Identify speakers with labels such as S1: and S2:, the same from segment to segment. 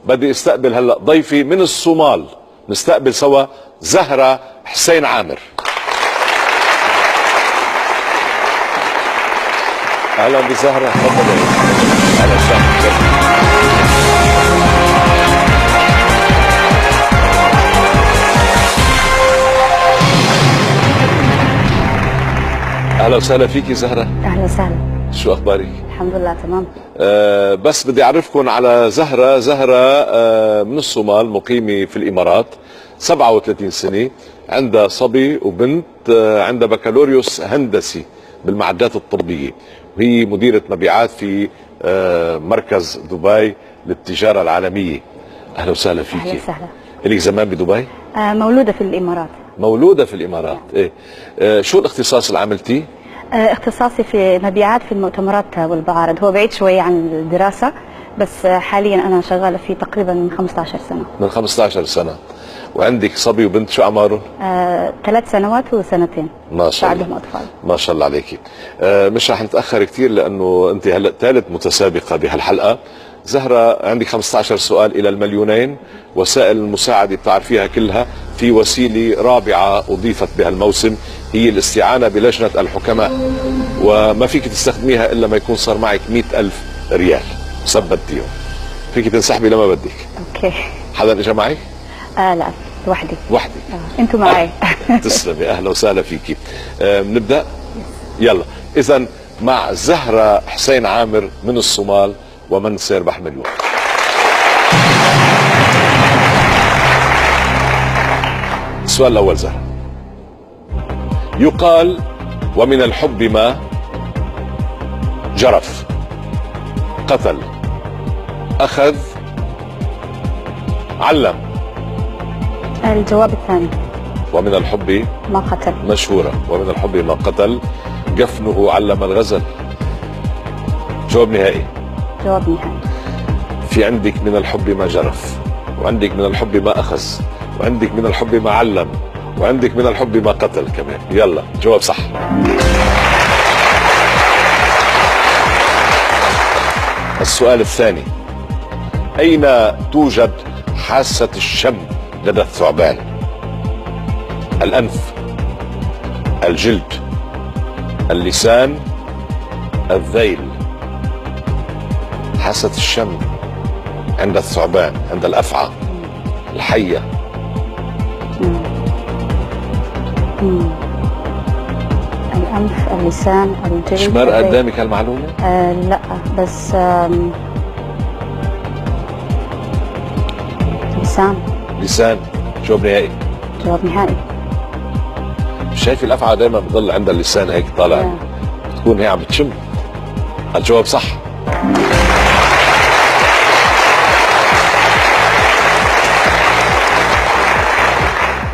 S1: بدي استقبل هلا ضيفي من الصومال، نستقبل سوا زهرة حسين عامر. اهلا بزهرة، تفضلي. اهلا وسهلا. اهلا وسهلا فيكي زهرة.
S2: اهلا وسهلا.
S1: شو اخبارك؟
S2: الحمد لله تمام.
S1: بس بدي اعرفكم على زهرة. زهرة من الصومال، مقيمة في الامارات، 37 سنة، عندها صبي وبنت، عندها بكالوريوس هندسي بالمعدات الطبية، وهي مديرة مبيعات في مركز دبي للتجارة العالمية. اهلا وسهلا فيكي.
S2: اهلا وسهلا.
S1: لك زمان بدبي؟
S2: مولودة في الامارات.
S1: مولودة في الامارات. ايه. شو الاختصاص اللي عملتيه؟
S2: اختصاصي في مبيعات في المؤتمرات والمعارض، هو بعيد شوي عن الدراسة، بس حاليا أنا شغالة فيه تقريبا من 15 سنة.
S1: من 15 سنة. وعندك صبي وبنت، شو أعمارهم؟
S2: 3 سنوات وسنتين.
S1: ما شاء الله.
S2: بعدهم أطفال.
S1: ما شاء الله عليكي. مش رح نتأخر كثير لأنه أنت هلأ ثالث متسابقة بهالحلقة. زهرة، عندك 15 سؤال إلى المليونين. وسائل المساعدة بتعرفيها كلها. في وسيلة رابعة أضيفت بهالموسم، هي الاستعانة بلجنة الحكماء، وما فيك تستخدميها إلا ما يكون صار معك 100,000 ريال ثبتيهم. فيك تنسحبي لما بدك.
S2: أوكي.
S1: حدا اجى معك؟
S2: لا، وحدي.
S1: وحدك.
S2: أنتوا معي.
S1: تسلمي، أهلا وسهلا فيكي. بنبدأ؟ يلا. إذا مع زهرة حسين عامر من الصومال، ومن سيربح مليون. السؤال الأول زهرة. يقال ومن الحب ما جرف، قتل، أخذ، علم.
S2: الجواب الثاني.
S1: ومن الحب
S2: ما قتل.
S1: مشهورة. ومن الحب ما قتل، جفنه علم الغزل. جواب نهائي.
S2: جواب نهائي.
S1: في عندك من الحب ما جرف، وعندك من الحب ما أخذ، وعندك من الحب ما علم، وعندك من الحب ما قتل كمان. يلا، جواب صح. السؤال الثاني. أين توجد حاسة الشم لدى الثعبان؟ الأنف، الجلد، اللسان، الذيل. حاسة الشم عند الثعبان، عند الأفعى، الحية.
S2: الأنف، اللسان، الجلد.
S1: مش مر قدامك هالمعلومة؟
S2: لا، بس لسان.
S1: لسان. جواب نهائي.
S2: جواب نهائي.
S1: شايف الأفعى دائما بضل عندها اللسان هيك طالع، بتكون هي عم بتشم. الجواب صح.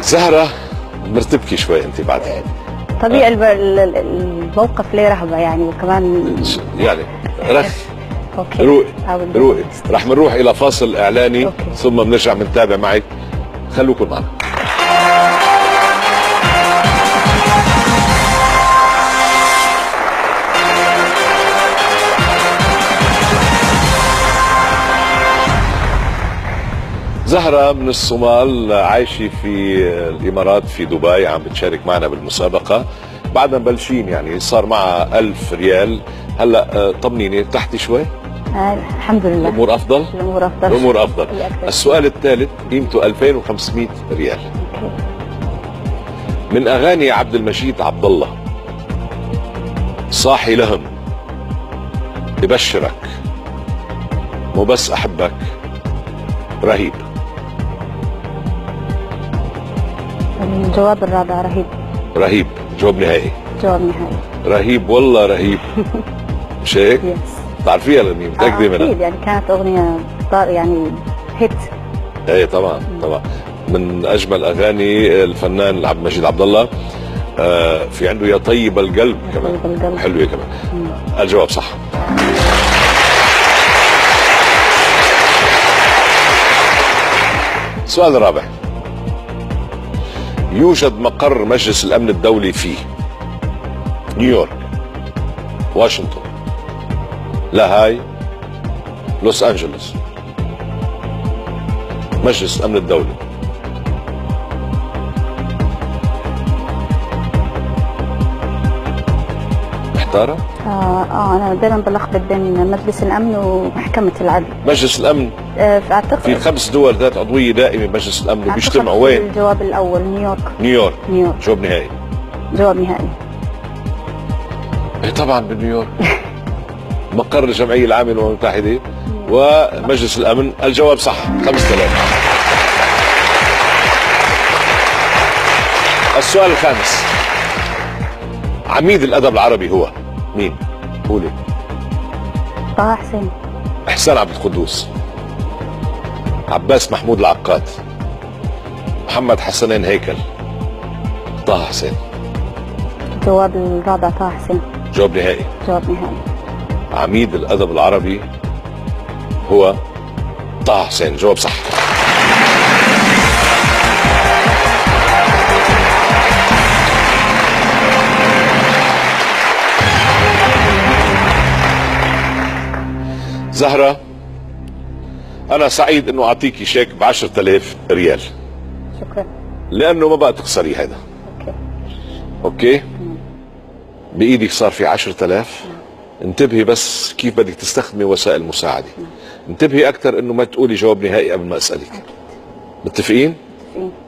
S1: زهرة، مرتبكي شوي انت بعدين.
S2: طبيعي. الموقف ليه رهبة يعني، وكمان
S1: يعني رخ.
S2: اوكي.
S1: روقي. رح نروح الى فاصل اعلاني.
S2: أوكي.
S1: ثم بنرجع بنتابع معك. خلوكم معنا. زهرة من الصومال، عايشة في الإمارات في دبي، عم بتشارك معنا بالمسابقة. بعدنا مبلشين يعني، صار معها 1000 ريال. هلا طمنيني، ارتحتي شوي؟
S2: الحمد لله.
S1: الأمور أفضل؟
S2: الأمور أفضل.
S1: الأمور أفضل. السؤال الثالث قيمته 2500 ريال.
S2: أوكي.
S1: من أغاني عبد المجيد عبد الله، صاحي لهم، ببشرك، مو بس أحبك، رهيب.
S2: الجواب الرابع، رهيب.
S1: رهيب. جواب نهائي.
S2: جواب نهائي.
S1: رهيب والله رهيب. مش هيك؟
S2: يس.
S1: تعرفيها لاني متاكده منها.
S2: اكيد، يعني كانت اغنيه يعني هيت.
S1: ايه طبعا طبعا، من اجمل اغاني الفنان عبد المجيد عبد الله. في عنده يا طيب القلب كمان.
S2: طيب القلب.
S1: حلوه كمان. الجواب صح. السؤال الرابع. يوجد مقر مجلس الامن الدولي في نيويورك، واشنطن، لاهاي، لوس انجلوس. مجلس الأمن الدولي. محتارة؟
S2: أنا دائما بلخبط بين مجلس الأمن ومحكمة العدل.
S1: مجلس الأمن
S2: أعتقد
S1: في 5 دول ذات عضوية دائمة مجلس الأمن وبيجتمعوا وين؟
S2: الجواب الأول نيويورك.
S1: نيويورك.
S2: نيويورك.
S1: جواب نهائي.
S2: جواب نهائي.
S1: إيه طبعا بنيويورك. مقر الجمعية العامة للأمم المتحدة ومجلس الأمن. الجواب صح. 5000. السؤال الخامس. عميد الأدب العربي هو مين؟ قولي.
S2: طه حسين.
S1: إحسان عبد القدوس، عباس محمود العقاد، محمد حسنين هيكل، طه حسين.
S2: الجواب الرابع طه حسين.
S1: جواب نهائي.
S2: جواب نهائي.
S1: عميد الأدب العربي هو طه حسين. جواب صح. زهرة، أنا سعيد إنه أعطيكي شيك ب10,000 ريال.
S2: شكرا.
S1: لأنه ما بقى تخسري هذا. أوكي؟ بإيدك صار في 10,000. انتبهي بس كيف بدك تستخدمي وسائل المساعدة. انتبهي أكثر إنه ما تقولي جواب نهائي قبل ما أسألك. متفقين؟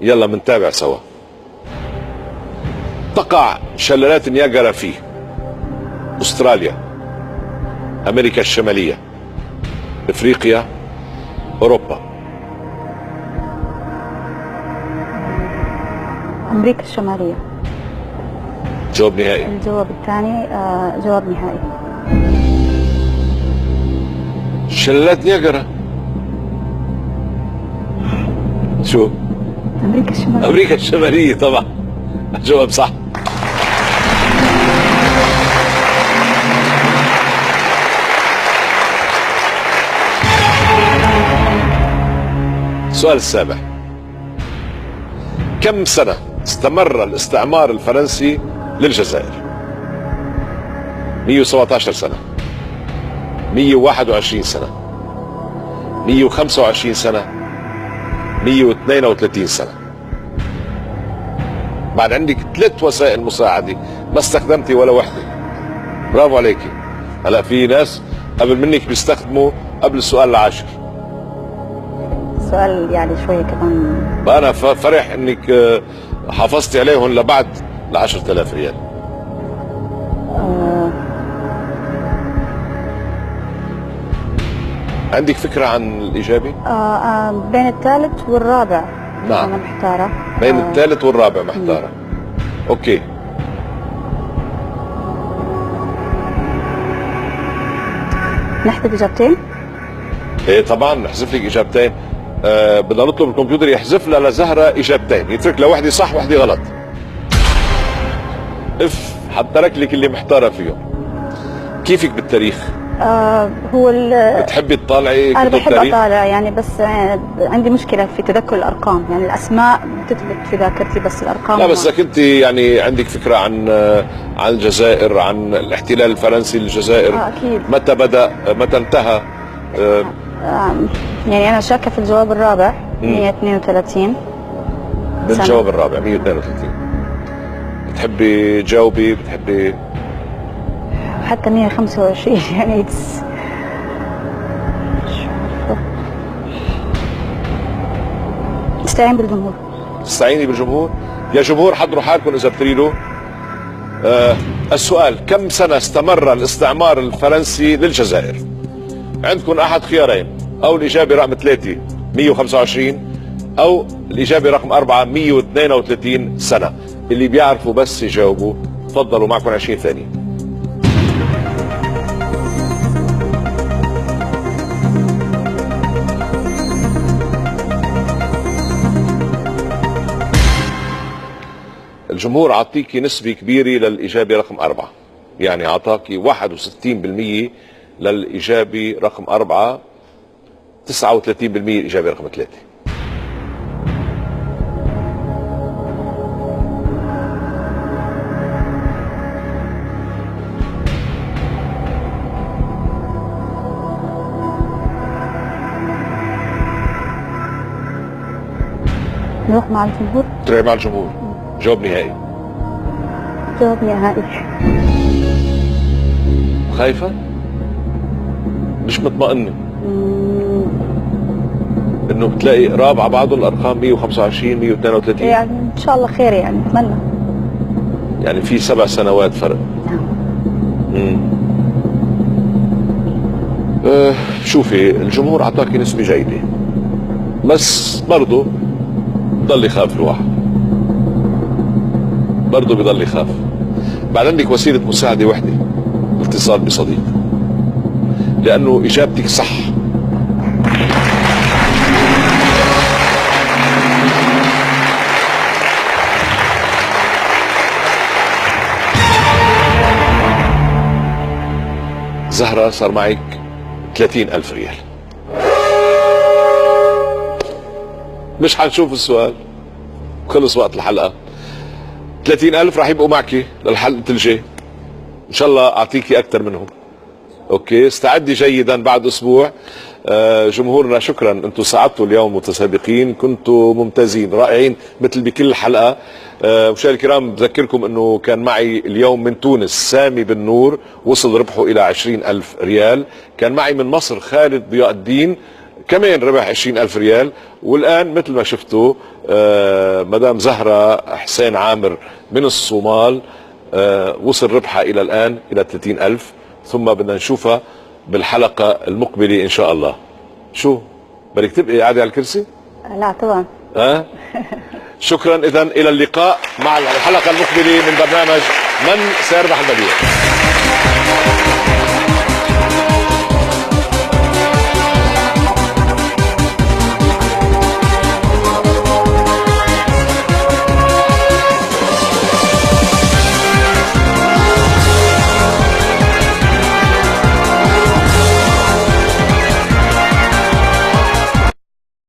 S1: يلا منتابع سوا. تقع شلالات نياجرا في أستراليا، أمريكا الشمالية، افريقيا، اوروبا.
S2: امريكا الشماليه.
S1: جواب نهائي.
S2: الجواب الثاني جواب نهائي.
S1: شلالات نياجرا. شو؟
S2: امريكا الشماليه.
S1: امريكا الشماليه طبعا. جواب صح. السؤال السابع. كم سنة استمر الاستعمار الفرنسي للجزائر؟ 117 سنة، 121 سنة، 125 سنة، 132 سنة. بعد عندك 3 وسائل مساعدة ما استخدمتي ولا وحدة. برافو عليكي. هلا في ناس قبل منك بيستخدموا قبل السؤال العاشر.
S2: سؤال يعني شوية كمان.
S1: فأنا فرح إنك حافظتي عليهم لبعد 10,000 ريال. عندك فكرة عن الإجابة؟
S2: بين الثالث والرابع.
S1: نعم.
S2: أنا محتارة.
S1: بين الثالث والرابع محتارة. أوكي.
S2: نحذف إجابتين؟
S1: إيه طبعا نحذف لك إجابتين. بدنا نطلب الكمبيوتر يحذف لها لزهرة إجابتين، يترك لها وحدة صح وحدة غلط. حترك لك اللي محتارة فيهم. كيفك بالتاريخ؟
S2: هو
S1: بتحبي تطالعي
S2: أنا
S1: كتب
S2: بحب
S1: تاريخ؟
S2: أطالع يعني، بس عندي مشكلة في تذكر الأرقام، يعني الأسماء بتثبت في ذاكرتي بس الأرقام
S1: لا بس كنت يعني عندك فكرة عن الجزائر، عن الاحتلال الفرنسي للجزائر.
S2: أكيد.
S1: متى بدأ متى انتهى؟
S2: يعني أنا شاكة في الجواب الرابع. 132
S1: بالجواب الرابع 132. بتحبي تجاوبي؟ بتحبي
S2: حتى 125 يعني استعين بالجمهور.
S1: تستعيني بالجمهور؟ يا جمهور حضروا حالكم إذا بتريدوا. السؤال: كم سنة استمر الاستعمار الفرنسي للجزائر؟ عندكم أحد خيارين، أو الإجابة رقم 3 125، أو الإجابة رقم 4 132 سنة. اللي بيعرفوا بس يجاوبوا. تفضلوا، معكم 20 ثانية. الجمهور عطيكي نسبة كبيرة للإجابة رقم 4، يعني عطاكي 61% للإجابة رقم 4، 39% الإجابة رقم 3.
S2: نروح مع الجمهور.
S1: تروحي مع الجمهور. جواب نهائي.
S2: جواب نهائي.
S1: خايفة؟ مش مطمئنة انه بتلاقي قراب على بعضهم الارقام 125 132؟
S2: يعني ان شاء الله خير، يعني اتمنى.
S1: يعني في 7 سنوات فرق. شوفي الجمهور اعطاكي نسبة جيدة، بس برضه بضل يخاف الواحد، برضه بضل يخاف. بعد عندك وسيلة مساعدة وحدة، اتصال بصديق، لأنه إجابتك صح. زهرة صار معك 30,000 ريال. مش حنشوف السؤال، خلص وقت الحلقة. 30,000 راح يبقوا معك للحلقة الجاي، إن شاء الله أعطيكي أكثر منهم. أوكي، استعدي جيدا بعد أسبوع. جمهورنا شكرا، أنتم ساعدتوا اليوم متسابقين، كنتوا ممتازين رائعين مثل بكل حلقة. مشاهدينا الكرام بذكركم أنه كان معي اليوم من تونس سامي بن نور، وصل ربحه إلى 20,000 ريال. كان معي من مصر خالد ضياء الدين، كمان ربح 20,000 ريال. والآن مثل ما شفتوا مدام زهرة حسين عامر من الصومال، وصل ربحها إلى الآن إلى 30,000. ثم بدنا نشوفها بالحلقة المقبلة إن شاء الله. شو بدك تبقي قاعدة على الكرسي؟
S2: لا طبعا.
S1: شكرا. إذن إلى اللقاء مع الحلقة المقبلة من برنامج من سيربح المليون.